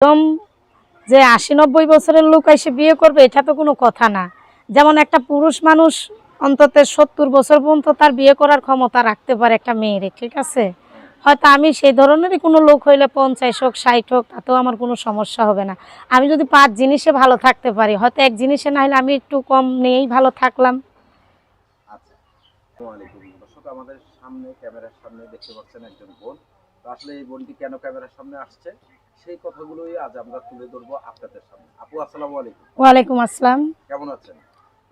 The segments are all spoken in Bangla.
একদম যে ৮০-৯০ বছরের লোক এসে বিয়ে করবে এটা তো কোনো কথা না। যেমন একটা পুরুষ মানুষ অন্তত ৭০ বছর পর্যন্ত তার বিয়ে করার ক্ষমতা রাখতে পারে একটা মেয়ের, ঠিক আছে? হয়তো আমি সেই ধরনেরই কোনো লোক হইলে ৫০ হোক ৬০ হোক তাতেও আমার কোনো সমস্যা হবে না। আমি যদি ৫ জিনিসে ভালো থাকতে পারি, হয়তো এক জিনিসে না হলে আমি একটু কম নিয়েই ভালো থাকলাম। আচ্ছা, আসসালামু আলাইকুম। দর্শক, আমাদের সামনে ক্যামেরার সামনে দেখতে পাচ্ছেন একজন বোন। তো আসলে এই বোনটি কেন ক্যামেরার সামনে আসছে সেই কথাগুলোই আজ আমরা তুলে ধরবো আপনাদের সামনে। আপু, আসসালামু আলাইকুম। ওয়ালাইকুম আসসালাম। কেমন আছেন?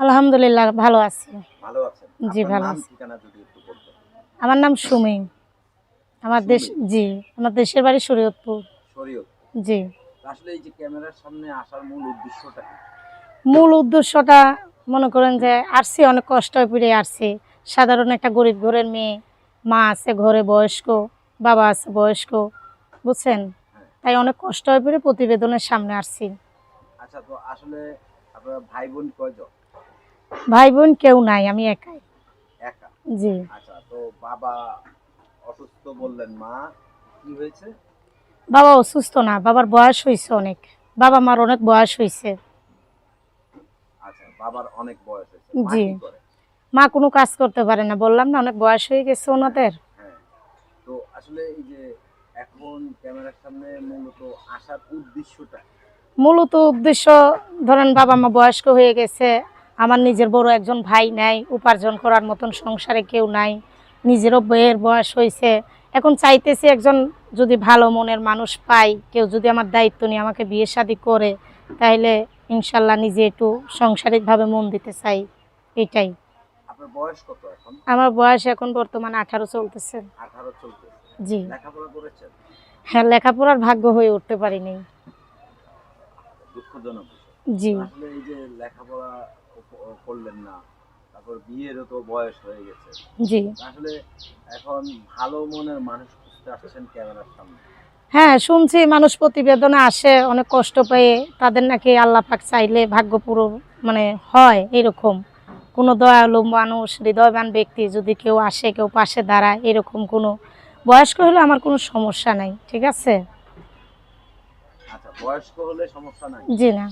আলহামদুলিল্লাহ ভালো আছি। ভালো আছেন? জি আপনার ভালো নাম আছি। ঠিকানা যদি একটু বলতেন। আমার নাম সুমি। আমার দেশ, সুমি, জি, আমার দেশের বাড়ি শরীয়তপুর। শরীয়ত। জি। আসলে এই যে ক্যামেরার সামনে আসার মূল উদ্দেশ্যটা কি? মূল উদ্দেশ্যটা মনে করেন যে আসছি অনেক কষ্ট করে আসছি। সাধারণ একটা গরিব ঘরের মেয়ে, মা আছে ঘরে বয়স্ক, বাবা আছে বয়স্ক, বুঝছেন? হ্যাঁ। তাই অনেক কষ্ট করে প্রতিবেদনের সামনে আসছি। আচ্ছা, তো আসলে আপনার ভাই বোন কয়জন? ভাই বোন কেউ নাই, আমি একাই। একা? জি। আচ্ছা, তো বাবা অসুস্থ বললেন, মা কি হয়েছে? বাবা অসুস্থ না, বাবার বয়স হয়েছে অনেক। বাবা মার অনেক বয়স হয়েছে। আচ্ছা, বাবার অনেক বয়স হয়েছে। মা জি। কি করে? মা কোনো কাজ করতে পারে না, বললাম না অনেক বয়স হয়ে গেছে ওনাদের। হ্যাঁ। তো আসলে এই যে এখন ক্যামেরার সামনে মূলত আসার উদ্দেশ্যটা কি? মূলত উদ্দেশ্য, ধরেন বাবা মা বয়স্ক হয়ে গেছে, আমার নিজের বড় একজন ভাই নাই, উপার্জন করার মতন সংসারে কেউ নাই, নিজেরও বইয়ের বয়স হয়েছে। এখন চাইতেছি একজন যদি ভালো মনের মানুষ পাই, কেউ যদি আমার দায়িত্ব নিয়ে আমাকে বিয়ে শাদী করে, তাইলে ইনশাল্লাহ নিজে একটু সাংসারিকভাবে মন দিতে চাই, এটাই। আপনার বয়স কত এখন? আমার বয়স এখন বর্তমান 18 চলতেছে। 18 চলতেছে। জি। লেখাপড়া করেছেন? হ্যাঁ, লেখাপড়ার ভাগ্য হয়ে উঠতে পারিনি। দুঃখজনক বিষয়। জি। তো আসলে এই যে লেখাপড়া করলেন না, তারপর বিয়েরও তো বয়স হয়ে গেছে। জি। আসলে এখন ভালো মনের মানুষ খুঁজতে আসছেন ক্যামেরার সামনে। হ্যাঁ, শুনছি মানুষ প্রতিবেদনে আসে অনেক কষ্ট পেয়ে, তাদের নাকি আল্লাহ পাক চাইলে ভাগ্য পুরো মানে হয় এরকম। কোনো দয়ালু মানুষ, হৃদয়বান ব্যক্তি যদি কেউ আসে, কেউ পাশে দাঁড়ায়, এরকম কোনো বয়স্ক হলে আমার কোনো সমস্যা নাই, ঠিক আছে? আচ্ছা, বয়স্ক হলে সমস্যা নাই? জি না।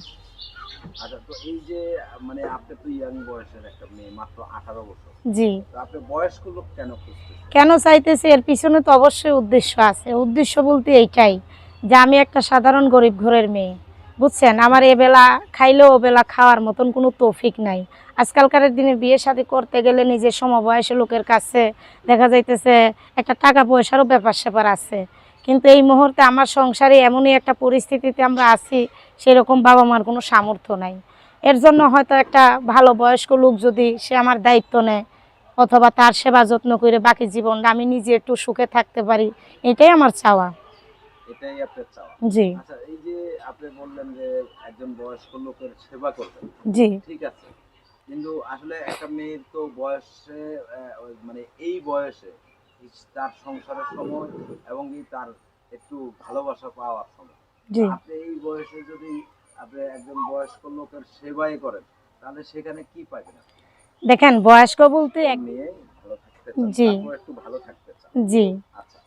আচ্ছা, তো এই যে মানে আপনি তো ইয়াং বয়সের একটা মেয়ে, মাত্র 18 বছর। জি। তো আপনি বয়স্ক লোক কেন খুঁজতেছেন? কেন চাইতেছি এর পিছনে তো অবশ্যই উদ্দেশ্য আছে। উদ্দেশ্য বলতে এইটাই যে আমি একটা সাধারণ গরিব ঘরের মেয়ে, বুঝছেন? আমার এবেলা খাইলেও ওবেলা খাওয়ার মতন কোনো তৌফিক নাই। আজকালকার দিনে বিয়ে শাদী করতে গেলে নিজের সমবয়সী লোকের কাছে দেখা যাইতেছে একটা টাকা পয়সারও ব্যাপার স্যাপার আছে। কিন্তু এই মুহূর্তে আমার সংসারে এমনই একটা পরিস্থিতিতে আমরা আছি, সেরকম বাবা মার কোনো সামর্থ্য নাই। এর জন্য হয়তো একটা ভালো বয়স্ক লোক যদি সে আমার দায়িত্ব নেয়, অথবা তার সেবা যত্ন করে বাকি জীবনটা আমি নিজে একটু সুখে থাকতে পারি, এটাই আমার চাওয়া। এটাই আপনার চাওয়া? জি। আচ্ছা, এই যে আপনি বললেন যে একজন বয়স্ক লোকের সেবা করবেন, জি। ঠিক আছে। কিন্তু আসলে একটা মেয়ের তো বয়সে মানে এই বয়সে তার সংসারের সময় এবং কি তার একটু ভালোবাসা পাওয়ার সময়। তো জি। আপনি এই বয়সে যদি আপনি একজন বয়স্ক লোকের সেবাই করেন, তাহলে সেখানে কি পাবেন আপনি? দেখেন, বয়স্ক বলতে এক, নিয়ে ভালো থাকতে চান, জি, তারপর একটু ভালো থাকতে চান। জি। আচ্ছা,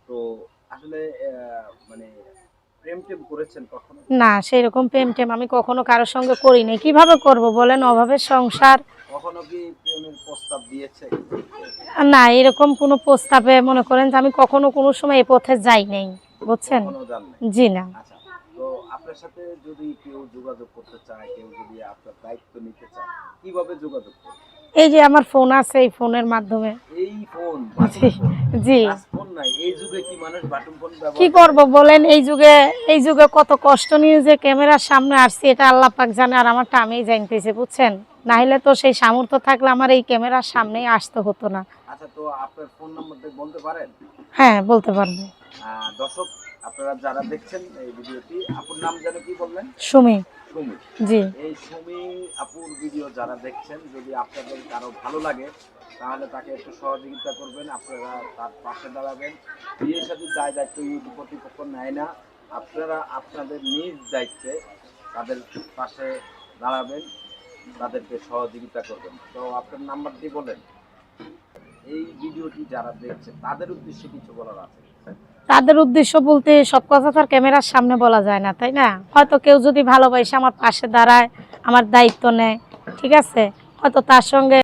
তো আসলে মানে প্রেম-টেম করেছেন কখনো? না, সেরকম প্রেম-টেম আমি কখনো কারো সঙ্গে করি নাই। কিভাবে করব বলেন? অভাবের সংসার। কখনো কি প্রেমের প্রস্তাব দিয়েছে কেউ? না, এরকম কোনো প্রস্তাবে মনে করেন যে আমি কখনো কোনো সময় এই পথে যাই নাই, বুঝছেন? কখনো যান নাই? জি না। আচ্ছা, তো আপনার সাথে যদি কেউ যোগাযোগ করতে চায়, কেউ যদি আপনার দায়িত্ব নিতে চায়, কিভাবে যোগাযোগ করবে? এই যে আমার ফোন আছে, এই ফোনের মাধ্যমে। এই ফোন, জি। Button phone? জি। টাচ ফোন নাই। এই যুগে কি মানুষ বাটন ফোন কি ব্যবহার করে? করব বলেন? এই যুগে কত কষ্ট নিয়ে যে ক্যামেরার সামনে আসছি, এটা আল্লাহ পাক জানে আর আমারটা আমিই জানতেছি, বুঝছেন? না হলে তো সেই সামর্থ্য থাকলে আমার এই ক্যামেরার সামনেই আসতে হতো না। আচ্ছা, তো আপনার ফোন নাম্বারটা বলতে পারেন? হ্যাঁ, বলতে পারবো। দর্শক, আপনারা যারা দেখছেন এই ভিডিওটি, আপুর নাম যেন কি বললেন? সুমি। সুমি। জি। এই সুমি আপুর ভিডিও যারা দেখছেন, যদি আপনাদের কারো ভালো লাগে তাহলে তাকে একটু সহযোগিতা করবেন, আপনারা তার পাশে দাঁড়াবেন। বিয়ে শাদীর দায় দায়িত্ব ইউটিউব কর্তৃপক্ষ নেয় না, আপনারা আপনাদের নিজ দায়িত্বে তাদের পাশে দাঁড়াবেন, তাদেরকে সহযোগিতা করবেন। তো আপনার নাম্বারটি বলেন। এই ভিডিওটি যারা দেখছে তাদের উদ্দেশ্যে কিছু বলার আছে? তাদের উদ্দেশ্য বলতে সব কথা তো আর ক্যামেরার সামনে বলা যায় না, তাই না? হয়তো কেউ যদি ভালোবাসে আমার পাশে দাঁড়ায়, আমার দায়িত্ব নেয়, ঠিক আছে, হয়তো তার সঙ্গে